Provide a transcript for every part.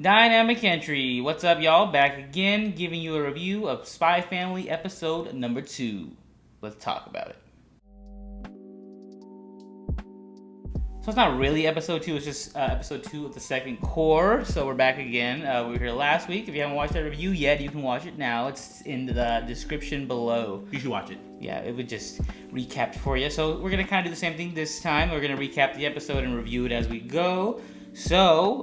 Dynamic entry. What's up, y'all? Back again, giving you a review of Spy Family episode number 2. Let's talk about it. So it's not really episode 2, it's just episode 2 of the second core. So we're back again. We were here last week. If you haven't watched that review yet, you can watch it now. It's in the description below. You should watch it. Yeah, it would just recap for you. So we're going to kind of do the same thing this time. We're going to recap the episode and review it as we go. So,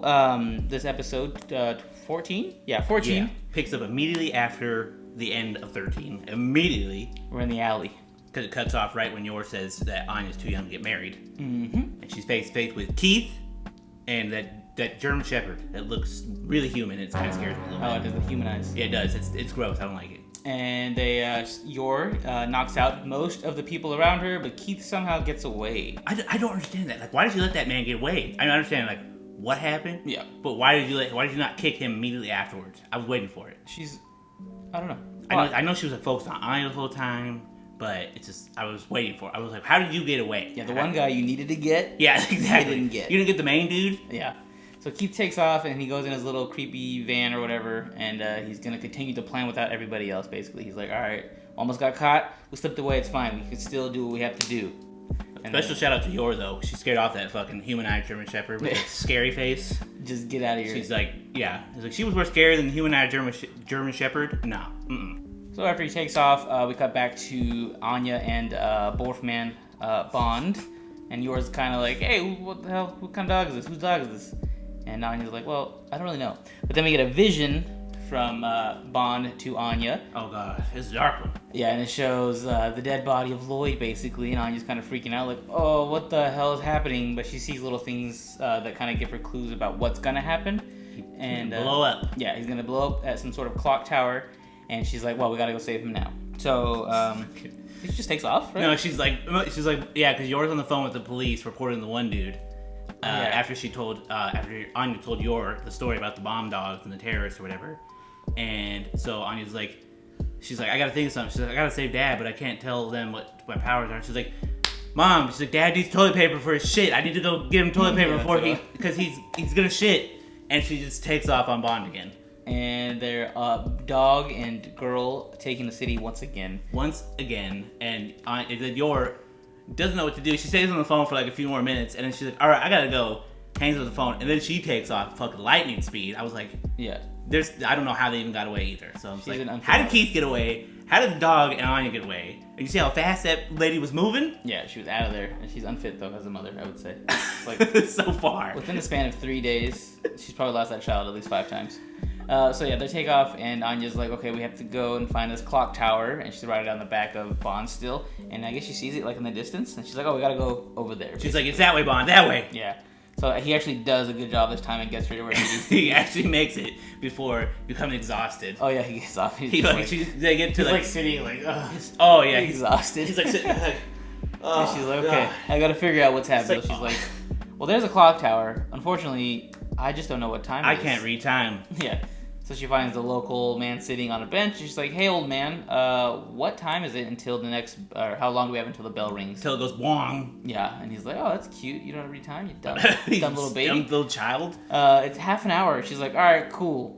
this episode 14? Yeah, 14. Yeah. Picks up immediately after the end of 13. Immediately. We're in the alley. Because it cuts off right when Yor says that Anya's too young to get married. Mm-hmm. And she's face to face with Keith and that German Shepherd that looks really human. It kind of scares me a little bit. Oh, it doesn't humanize. Yeah, it does. It's gross. I don't like it. And Yor knocks out most of the people around her, but Keith somehow gets away. I don't understand that. Like, why did you let that man get away? I understand, like, what happened? Yeah. But why did you not kick him immediately afterwards? I was waiting for it. I don't know. I know she was like focused on Anya the whole time, but it's just I was waiting for it. I was like, how did you get away? Yeah, the one guy you needed to get. Yeah, exactly. You didn't get. You didn't get the main dude? Yeah. So Keith takes off and he goes in his little creepy van or whatever, and he's gonna continue to plan without everybody else. Basically, he's like, all right, almost got caught. We slipped away. It's fine. We can still do what we have to do. Special shout out to Yor though. She scared off that fucking human-eyed German Shepherd with a scary face. Just get out of here. She's like, yeah. It's like she was more scary than the human-eyed German Shepherd. No. Mm-mm. So after he takes off, we cut back to Anya and Borfman Bond, and Yor's kind of like, hey, what the hell? What kind of dog is this? Whose dog is this? And Anya's like, well, I don't really know. But then we get a vision from Bond to Anya. Oh god, it's a dark one. Yeah, and it shows the dead body of Lloyd, basically, and Anya's kind of freaking out, like, oh, what the hell is happening? But she sees little things that kind of give her clues about what's gonna happen. And blow up. Yeah, he's gonna blow up at some sort of clock tower, and she's like, well, we gotta go save him now. So he just takes off, right? No, she's like, yeah, because Yor's on the phone with the police reporting the one dude. Yeah. After Anya told Yor the story about the bomb dogs and the terrorists or whatever. And so Anya's like, she's like, I gotta think of something. She's like, I gotta save Dad, but I can't tell them what my powers are. She's like, Mom, she's like, Dad needs toilet paper for his shit. I need to go get him toilet paper before because he's gonna shit. And she just takes off on Bond again. And they're dog and girl taking the city once again. And Yor doesn't know what to do. She stays on the phone for like a few more minutes, and then she's like, all right, I gotta go. Hangs up the phone, and then she takes off fucking lightning speed. I was like, yeah. I don't know how they even got away either. So I'm like, an how did Keith get away? How did the dog and Anya get away? And you see how fast that lady was moving? Yeah, she was out of there. And she's unfit, though, as a mother, I would say. Like so far. Within the span of 3 days, she's probably lost that child at least 5 times. So yeah, they take off, and Anya's like, okay, we have to go and find this clock tower. And she's riding down the back of Bond still. And I guess she sees it, like, in the distance. And she's like, oh, we gotta go over there. She's like, it's that way, Bond, that way. Yeah. So he actually does a good job this time and gets her to where he needs to. He actually makes it before becoming exhausted. Oh yeah, he gets off. They get to like sitting like, oh yeah, he's exhausted. He's like sitting like, oh, and she's like, okay, I gotta figure out what's happening. So she's like, well, there's a clock tower. Unfortunately, I just don't know what time it is. I can't read time. Yeah. So she finds the local man sitting on a bench. She's like, hey, old man, what time is it until the next, or how long do we have until the bell rings? Until it goes wong. Yeah, and he's like, oh, that's cute. You don't have to read time, you dumb little baby. Dumb little child. It's half an hour. She's like, all right, cool.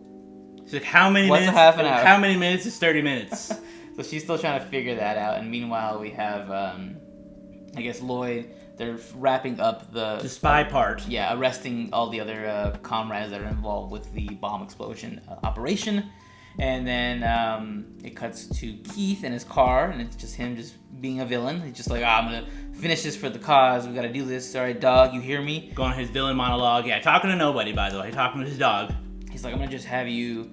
She's like, how many minutes? What's half an hour? How many minutes is 30 minutes? So she's still trying to figure that out. And meanwhile, we have, I guess, Lloyd. They're wrapping up the spy part. Yeah, arresting all the other comrades that are involved with the bomb explosion operation. And then it cuts to Keith in his car, and it's just him just being a villain. He's just like, I'm going to finish this for the cause. We got to do this. All right, dog, you hear me? Going on his villain monologue. Yeah, talking to nobody, by the way. Talking to his dog. He's like, I'm going to just have you...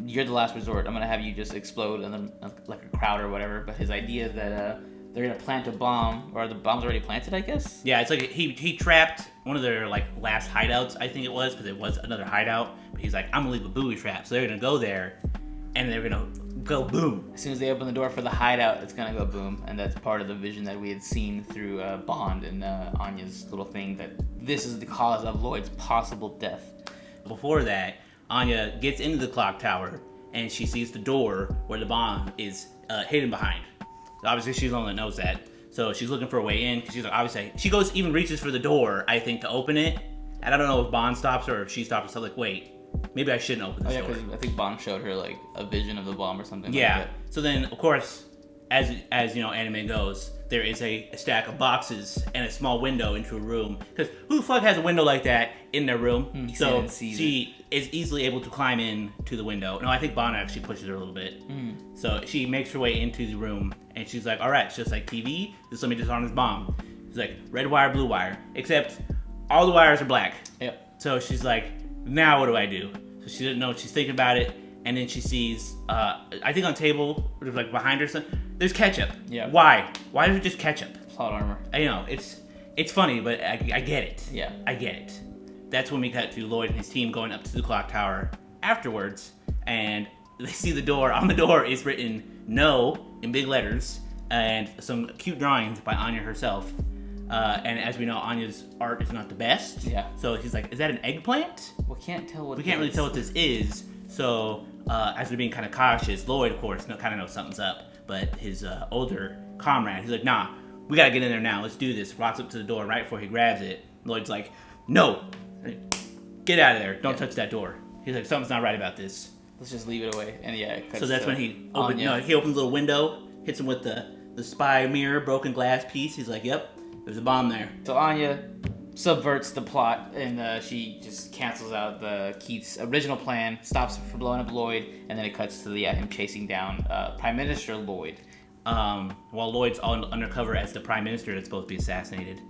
You're the last resort. I'm going to have you just explode and then, like a crowd or whatever. But his idea is that... they're gonna plant a bomb, or the bomb's already planted, I guess? Yeah, it's like he trapped one of their like last hideouts, I think it was, because it was another hideout. But he's like, I'm gonna leave a booby trap. So they're gonna go there, and they're gonna go boom. As soon as they open the door for the hideout, it's gonna go boom. And that's part of the vision that we had seen through Bond and Anya's little thing, that this is the cause of Lloyd's possible death. Before that, Anya gets into the clock tower, and she sees the door where the bomb is hidden behind. Obviously, she's the one that knows that. So she's looking for a way in, because she's like, obviously, she even reaches for the door, I think, to open it. And I don't know if Bond stops her or if she stops herself. Like, wait, maybe I shouldn't open this door. because I think Bond showed her like a vision of the bomb or something. Yeah. Like that. So then, of course, as anime goes, there is a stack of boxes and a small window into a room. Because who the fuck has a window like that in their room? So she is easily able to climb in to the window. No, I think Bond actually pushes her a little bit. So she makes her way into the room, and she's like, all right, it's just like TV. Just let me disarm this bomb. She's like, red wire, blue wire. Except all the wires are black. Yep. So she's like, now what do I do? So she doesn't know. She's thinking about it. And then she sees, I think on a table, like behind her, there's ketchup. Yeah. Why? Why is it just ketchup? Plot armor. I know, it's funny, but I get it. Yeah. I get it. That's when we cut to Lloyd and his team going up to the clock tower afterwards, and they see the door. On the door is written "No" in big letters, and some cute drawings by Anya herself. And as we know, Anya's art is not the best. Yeah. So he's like, "Is that an eggplant?" We can't tell what. We can't really tell what this is. So as they're being kind of cautious, Lloyd, of course, kind of knows something's up. But his older comrade, he's like, nah, we gotta get in there now. Let's do this. Walks up to the door right before he grabs it. Lloyd's like, no, get out of there. Don't touch that door. He's like, something's not right about this. Let's just leave it away. And yeah. So that's when he opens a little window, hits him with the spy mirror, broken glass piece. He's like, yep, there's a bomb there. So Anya subverts the plot, and she just cancels out Keith's original plan, stops him from blowing up Lloyd, and then it cuts to him chasing down Prime Minister Lloyd. While Lloyd's undercover as the Prime Minister that's supposed to be assassinated.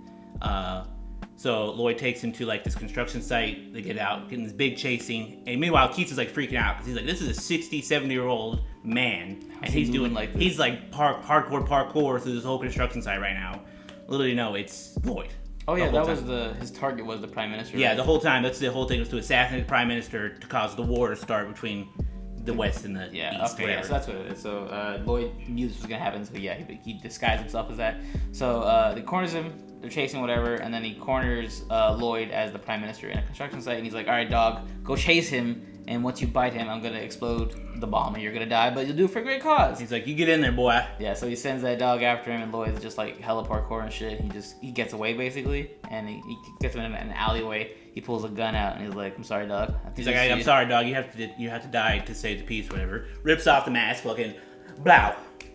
So Lloyd takes him to like this construction site. They get out, getting this big chasing, and meanwhile Keith is like freaking out because he's like, this is a 60, 70-year-old man, and he's doing like this? He's like hardcore parkour through this whole construction site right now. Literally, no, it's Lloyd. Oh yeah, that was his target was the Prime Minister. Yeah, right? the whole time. That's the whole thing, was to assassinate the Prime Minister to cause the war to start between the West and the East. Okay, yeah, so that's what it is. So Lloyd knew this was gonna happen, so yeah, he disguised himself as that. So they corners him, they're chasing whatever, and then he corners Lloyd as the Prime Minister in a construction site, and he's like, all right, dog, go chase him, and once you bite him, I'm gonna explode the bomb, and you're gonna die, but you'll do it for a great cause. He's like, you get in there, boy. Yeah, so he sends that dog after him, and Lloyd's just like hella parkour and shit. He gets away basically, and he gets him in an alleyway. He pulls a gun out, and he's like, I'm sorry, dog. He's like, I'm sorry, dog. You have to die to save the peace, whatever. Rips off the mask, fucking, blow.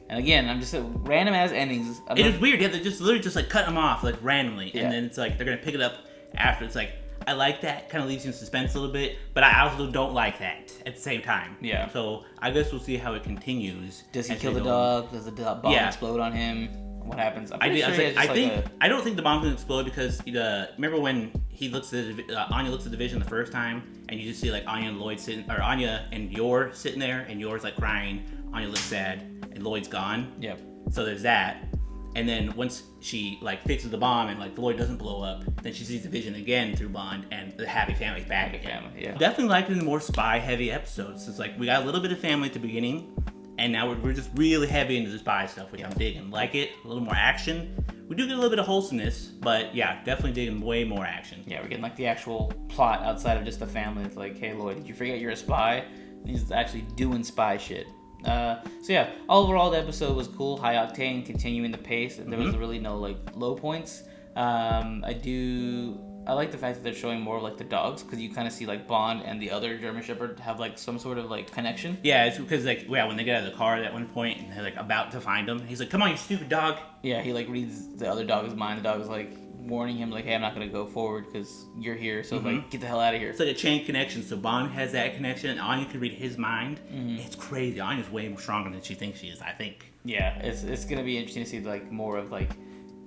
And again, I'm just random ass endings. It is weird. Yeah, they just literally just like cut him off like randomly, and then it's like they're gonna pick it up after. It's like, I like that, kind of leaves you in suspense a little bit, but I also don't like that at the same time. Yeah. So I guess we'll see how it continues. Does he kill the dog? Does the bomb explode on him? What happens? I don't think the bomb can explode because remember when he looks at Anya looks at the vision the first time, and you just see like Anya and Lloyd sitting, or Anya and Yor sitting there, and Yor's like crying. Anya looks sad, and Lloyd's gone. Yep. So there's that. And then once she like fixes the bomb and like Lloyd doesn't blow up, then she sees the vision again through Bond, and the happy family's back again. Yeah. Definitely liked it in the more spy-heavy episodes. It's like we got a little bit of family at the beginning, and now we're just really heavy into the spy stuff, which I'm digging. Like it, a little more action. We do get a little bit of wholesomeness, but yeah, definitely digging way more action. Yeah, we're getting like the actual plot outside of just the family. It's like, hey Lloyd, did you forget you're a spy? And he's actually doing spy shit. So yeah, overall the episode was cool, high octane, continuing the pace, and there was really no like low points. I like the fact that they're showing more of like the dogs, because you kind of see like Bond and the other German Shepherd have like some sort of like connection. Yeah, it's because like when they get out of the car at one point and they're like about to find him, he's like, "Come on, you stupid dog!" Yeah, he like reads the other dog's mind. The dog is like warning him like, "Hey, I'm not gonna go forward because you're here. So like, get the hell out of here." It's like a chain connection. So Bond has that connection, and Anya can read his mind. It's crazy. Anya's way more stronger than she thinks she is, I think. Yeah, it's gonna be interesting to see like more of like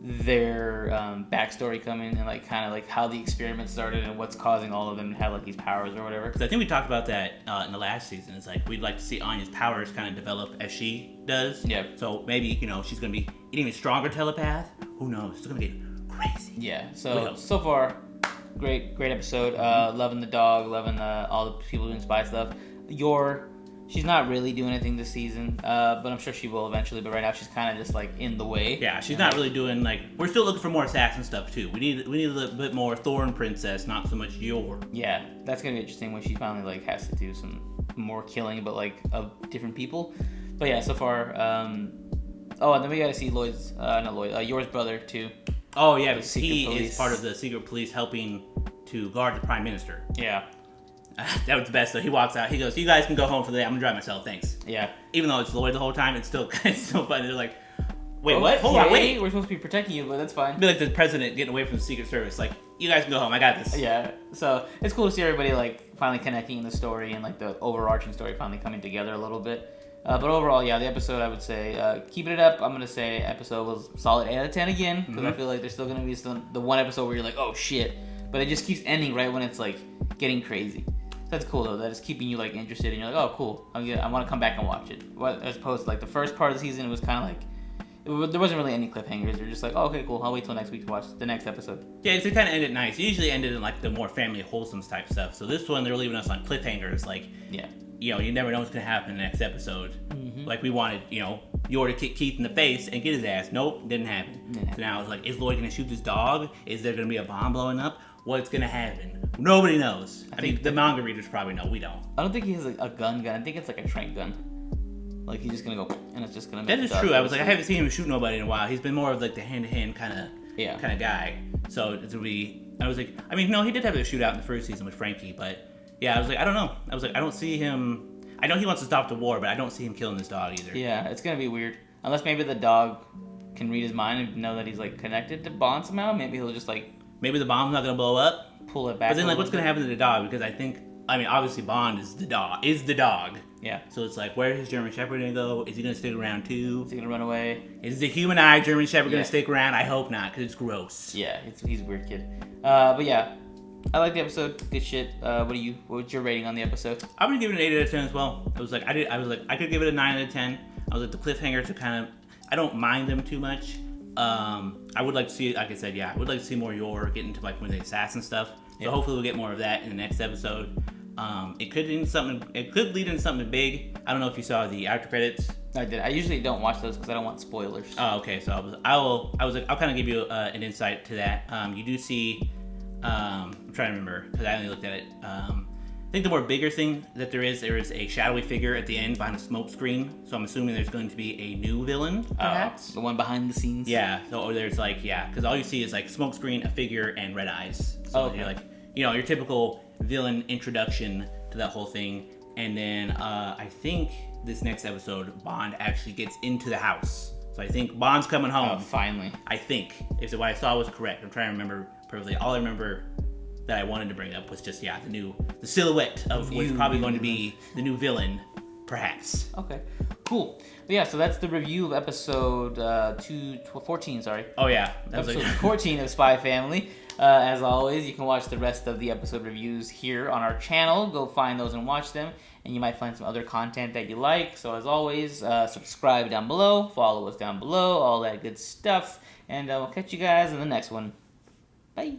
their backstory coming, and like kind of like how the experiment started and what's causing all of them to have like these powers or whatever. Because I think we talked about that in the last season. It's like we'd like to see Anya's powers kind of develop as she does. Yeah. So maybe she's gonna be an even stronger telepath. Who knows? It's gonna get crazy. Yeah. So far, great episode. Loving the dog, loving all the people doing spy stuff. She's not really doing anything this season, but I'm sure she will eventually. But right now, she's kind of just like in the way. Yeah, she's not really doing like. We're still looking for more assassin stuff too. We need a little bit more Thorn Princess, not so much Yor. Yeah, that's gonna be interesting when she finally like has to do some more killing, but like of different people. But yeah, so far. And then we gotta see Yor's brother too. Oh yeah, because he is part of the secret police helping to guard the Prime Minister. Yeah. That was the best though. He walks out. He goes, "You guys can go home for the day. I'm gonna drive myself. Thanks." Yeah. Even though it's Lloyd the whole time, it's still funny. They're like, "Wait, what? Hold on, wait. We're supposed to be protecting you, but that's fine." It'd be like the president getting away from the Secret Service. Like, you guys can go home. I got this. Yeah. So it's cool to see everybody like finally connecting in the story and like the overarching story finally coming together a little bit. But overall, yeah, the episode I would say keeping it up. I'm gonna say episode was solid 8 out of 10 again because I feel like there's still gonna be the one episode where you're like, oh shit, but it just keeps ending right when it's like getting crazy. That's cool though. That is keeping you like interested, and you're like, oh cool, I want to come back and watch it. As opposed to like the first part of the season, it was kind of like there wasn't really any cliffhangers. They're just like, oh, okay, cool. I'll wait till next week to watch the next episode. Yeah, it kind of ended nice. It usually ended in like the more family wholesome type stuff. So this one, they're leaving us on cliffhangers. Like, yeah, you never know what's gonna happen in the next episode. Like we wanted, Yor to kick Keith in the face and get his ass. Nope, didn't happen. So now it's like, is Lloyd gonna shoot this dog? Is there gonna be a bomb blowing up? What's gonna happen? Nobody knows. I mean, the manga readers probably know. We don't. I don't think he has a gun. I think it's like a trank gun. Like he's just gonna go and it's just gonna. That is true. I was like, I haven't seen him shoot nobody in a while. He's been more of like the hand-to-hand kind of guy. So it's gonna be. I was like, I mean, no, he did have a shootout in the first season with Frankie, but yeah, I was like, I don't know. I was like, I don't see him. I know he wants to stop the war, but I don't see him killing this dog either. Yeah, it's gonna be weird. Unless maybe the dog can read his mind and know that he's like connected to Bond somehow. Maybe he'll just like. Maybe the bomb's not gonna blow up. Pull it back. But then, like, what's gonna happen to the dog? Because obviously Bond is the dog. Yeah. So it's like, where's his German Shepherd gonna go? Is he gonna stick around too? Is he gonna run away? Is the human-eyed German Shepherd gonna stick around? I hope not, because it's gross. Yeah, he's a weird kid. But yeah, I like the episode. Good shit. What's your rating on the episode? I'm gonna give it an 8 out of 10 as well. I was like, I could give it a 9 out of 10. I was like, the cliffhangers are kind of, I don't mind them too much. I would like to see, like I said, I would like to see more Yor get into like one of the assassin stuff. So hopefully we'll get more of that in the next episode. It could lead into something big. I don't know if you saw the after credits. I did. I usually don't watch those because I don't want spoilers. Oh, okay. So I'll kind of give you an insight to that. You do see. I'm trying to remember because I only looked at it. I think the more bigger thing that there is a shadowy figure at the end behind a smoke screen. So I'm assuming there's going to be a new villain, perhaps. The one behind the scenes. Yeah. So there's like because all you see is like smoke screen, a figure, and red eyes. So you're like your typical villain introduction to that whole thing. And then I think this next episode, Bond actually gets into the house. So I think Bond's coming home. Oh, finally. I think if what I saw was correct. I'm trying to remember perfectly. All I remember that I wanted to bring up was just the silhouette of what's probably going to be the new villain, perhaps. Okay, cool. But yeah, so that's the review of episode 14. Sorry. Oh yeah, that episode 14 of Spy Family. As always, you can watch the rest of the episode reviews here on our channel. Go find those and watch them, and you might find some other content that you like. So as always, subscribe down below, follow us down below, all that good stuff, and we'll catch you guys in the next one. Bye.